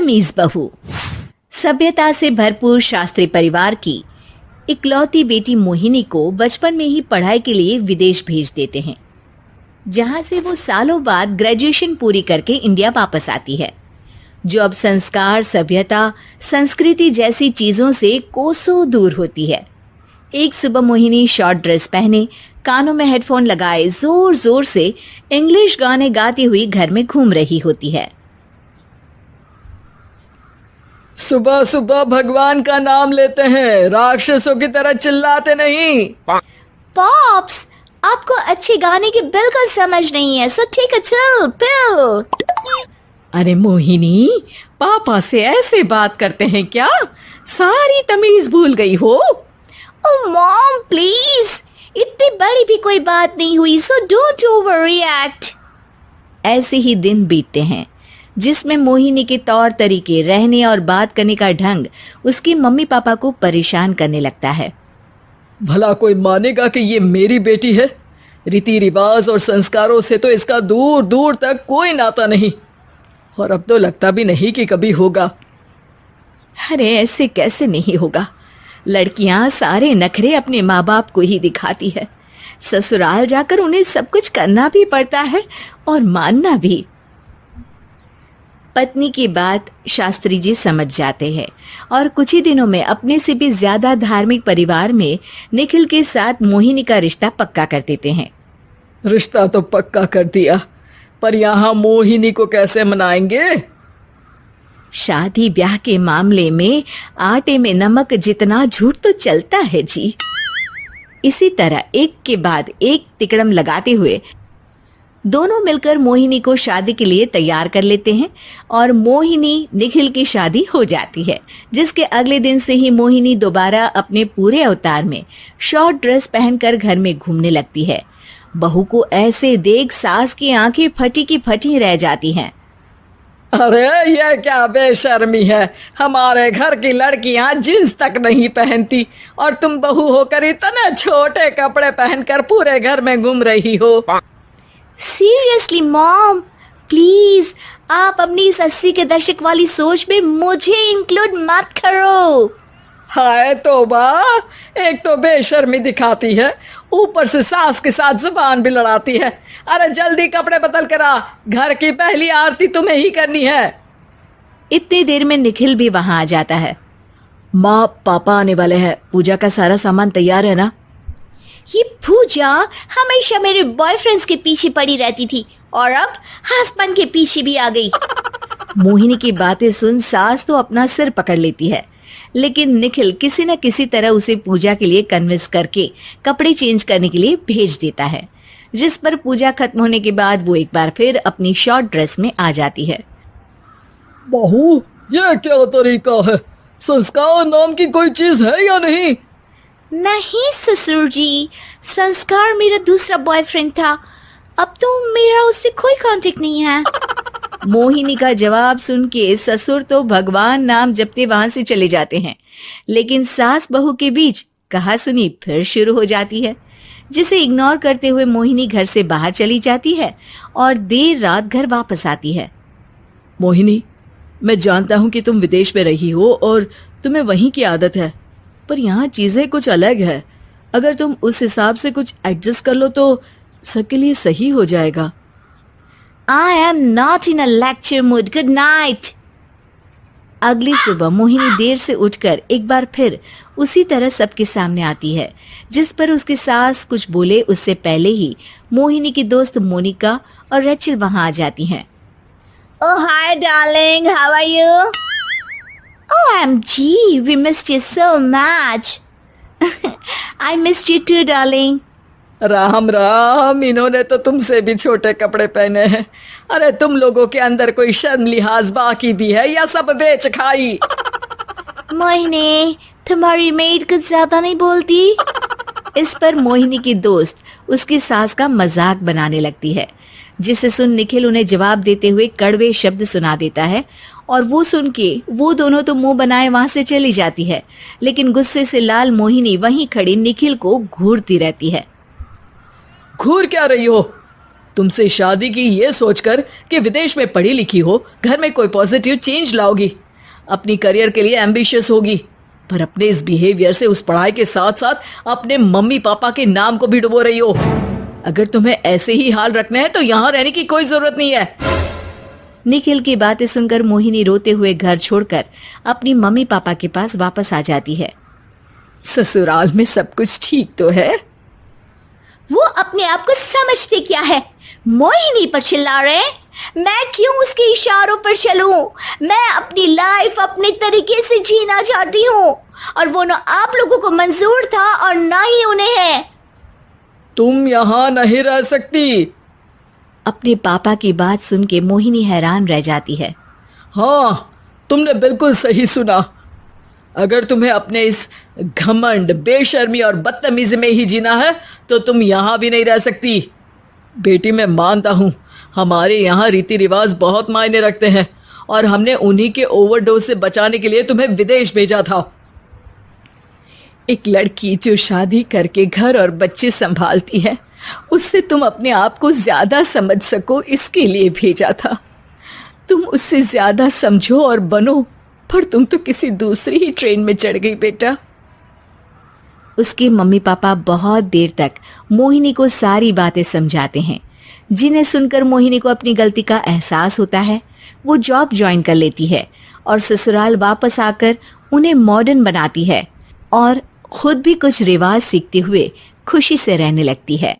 बदतमीज बहू। सभ्यता से भरपूर शास्त्री परिवार की इकलौती बेटी मोहिनी को बचपन में ही पढ़ाई के लिए विदेश भेज देते हैं, जहां से वो सालों बाद ग्रेजुएशन पूरी करके इंडिया वापस आती है, जो अब संस्कार, सभ्यता, संस्कृति जैसी चीजों से कोसों दूर होती है। एक सुबह मोहिनी शॉर्ट ड्रेस पहने, कानों में हेडफोन लगाए जोर जोर से इंग्लिश गाने गाती हुई घर में घूम रही होती है। सुबह सुबह भगवान का नाम लेते हैं, राक्षसों की तरह चिल्लाते नहीं। पॉप्स, आपको अच्छे गाने की बिल्कुल समझ नहीं है, सो ठीक है, चिल पिल। अरे मोहिनी, पापा से ऐसे बात करते हैं क्या? सारी तमीज भूल गई हो। ओह मॉम प्लीज, इतनी बड़ी भी कोई बात नहीं हुई, सो डोंट ओवर रिएक्ट। ऐसे ही दिन बीतते हैं जिसमें मोहिनी के तौर तरीके, रहने और बात करने का ढंग उसकी मम्मी पापा को परेशान करने लगता है। भला कोई मानेगा कि ये मेरी बेटी है? रीति रिवाज और संस्कारों से तो इसका दूर दूर तक कोई नाता नहीं, और अब तो लगता भी नहीं कि कभी होगा। अरे ऐसे कैसे नहीं होगा? लड़कियां सारे नखरे अपने माँ बाप को ही दिखाती है। ससुराल जाकर उन्हें सब कुछ करना भी पड़ता है और मानना भी। पत्नी की बात शास्त्री जी समझ जाते हैं और कुछ ही दिनों में अपने से भी ज्यादा धार्मिक परिवार में निखिल के साथ मोहिनी का रिश्ता पक्का कर देते हैं। रिश्ता तो पक्का कर दिया, पर यहाँ मोहिनी को कैसे मनाएंगे? शादी ब्याह के मामले में आटे में नमक जितना झूठ तो चलता है जी। इसी तरह एक के बाद एक तिकड़म लगाते हुए दोनों मिलकर मोहिनी को शादी के लिए तैयार कर लेते हैं और मोहिनी निखिल की शादी हो जाती है, जिसके अगले दिन से ही मोहिनी दोबारा अपने पूरे अवतार में शॉर्ट ड्रेस पहनकर घर में घूमने लगती है। बहू को ऐसे देख सास की आंखें फटी की फटी रह जाती हैं। अरे ये क्या बेशर्मी है, हमारे घर की लड़कियां जींस तक नहीं पहनती और तुम बहू होकर इतने छोटे कपड़े पहनकर पूरे घर में घूम रही हो। सीरियसली मॉम, प्लीज आप अपनी इस 80 के दशक वाली सोच में मुझे इंक्लूड मत करो। हाय तौबा, एक तो बेशर्मी दिखाती है, ऊपर से सास के साथ जुबान भी लड़ाती है। अरे जल्दी कपड़े बदल कर आ, घर की पहली आरती तुम्हें ही करनी है। इतनी देर में निखिल भी वहां आ जाता है। माँ पापा आने वाले हैं, पूजा का सारा सामान तैयार है ना? ये पूजा हमेशा मेरे बॉयफ्रेंड्स के पीछे पड़ी रहती थी और अब हस्बैंड के पीछे भी आ गई। मोहिनी की बातें सुन सास तो अपना सिर पकड़ लेती है, लेकिन निखिल किसी न किसी तरह उसे पूजा के लिए कन्विंस करके कपड़े चेंज करने के लिए भेज देता है, जिस पर पूजा खत्म होने के बाद वो एक बार फिर अपनी शॉर्ट ड्रेस में आ जाती है। बहू, ये क्या तरीका है? संस्कार नाम की कोई चीज है या नहीं? नहीं ससुर जी, संस्कार मेरा दूसरा बॉयफ्रेंड था, अब तो मेरा उससे कोई कांटेक्ट नहीं है। मोहिनी का जवाब सुन के ससुर तो भगवान नाम जपते वहां से चले जाते हैं, लेकिन सास बहू के बीच कहासुनी फिर शुरू हो जाती है, जिसे इग्नोर करते हुए मोहिनी घर से बाहर चली जाती है और देर रात घर वापस आती है। मोहिनी, मैं जानता हूँ कि तुम विदेश में रही हो और तुम्हें वहीं की आदत है, पर यहाँ चीजें कुछ अलग है। अगर तुम उस हिसाब से कुछ एडजस्ट कर लो तो सबके लिए सही हो जाएगा। I am not in a lecture mood. Good night. अगली सुबह मोहिनी देर से उठकर एक बार फिर उसी तरह सबके सामने आती है, जिस पर उसकी सास कुछ बोले उससे पहले ही मोहिनी की दोस्त मोनिका और रेचल वहां आ जाती हैं। Oh hi darling, how are you? OMG, we missed you so much. I missed you too darling. Ram Ram, इन्होंने तो तुमसे भी छोटे कपड़े पहने हैं। अरे तुम लोगों के अंदर कोई शर्म लिहाज बाकी भी है या सब बेच खाई? मोहिनी, तुम्हारी मेड कुछ ज्यादा नहीं बोलती? इस पर मोहिनी की दोस्त उसकी सास का मजाक बनाने लगती है, जिसे सुन निखिल उन्हें जवाब देते हुए कड़वे शब्द सुना देता है और वो सुन के वो दोनों तो मुंह बनाए वहां से चली जाती है, लेकिन गुस्से से लाल मोहिनी वहीं खड़ी निखिल को घूरती रहती है। घूर क्या रही हो? तुमसे शादी की ये सोचकर कि विदेश में पढ़ी लिखी हो, घर में कोई पॉजिटिव चेंज लाओगी, अपनी करियर के लिए एम्बिशियस होगी, पर अपने इस बिहेवियर से उस पढ़ाई के साथ साथ अपने मम्मी पापा के नाम को भी डुबो रही हो। अगर तुम्हें ऐसे ही हाल रखना है तो यहाँ रहने की कोई जरूरत नहीं है। निखिल की बातें सुनकर मोहिनी रोते हुए घर छोड़कर अपनी मम्मी पापा के पास वापस आ जाती है। ससुराल में सब कुछ ठीक तो है? वो अपने आप को समझते क्या है? मोहिनी पर चिल्ला रहे हैं। मैं क्यों उसके इशारों पर चलूं? मैं अपनी लाइफ अपने तरीके से जीना चाहती हूँ और वो ना आप लोगों को मंजूर था और ना ही उन्हें है। तुम यहाँ नहीं रह सकती। अपने पापा की बात सुन के मोहिनी हैरान रह जाती है। हाँ, तुमने बिल्कुल सही सुना। अगर तुम्हें अपने इस घमंड, बेशर्मी और बदतमीजी में ही जीना है तो तुम यहाँ भी नहीं रह सकती। बेटी, मैं मानता हूँ हमारे यहाँ रीति रिवाज बहुत मायने रखते हैं और हमने उन्हीं के ओवरडोज से बचाने के लिए तुम्हें विदेश भेजा था। एक लड़की जो शादी करके घर और बच्चे संभालती है, उससे तुम अपने आप को ज्यादा समझ सको इसके लिए भेजा था। तुम उससे ज्यादा समझो और बनो, पर तुम तो किसी दूसरी ही ट्रेन में चढ़ गई बेटा। उसके मम्मी पापा बहुत देर तक मोहिनी को सारी बातें समझाते हैं, जिन्हें सुनकर मोहिनी को अपनी गलती का एहसास होता है। वो जॉब ज्वाइन कर लेती है और ससुराल वापस आकर उन्हें मॉडर्न बनाती है और खुद भी कुछ रिवाज सीखते हुए खुशी से रहने लगती है।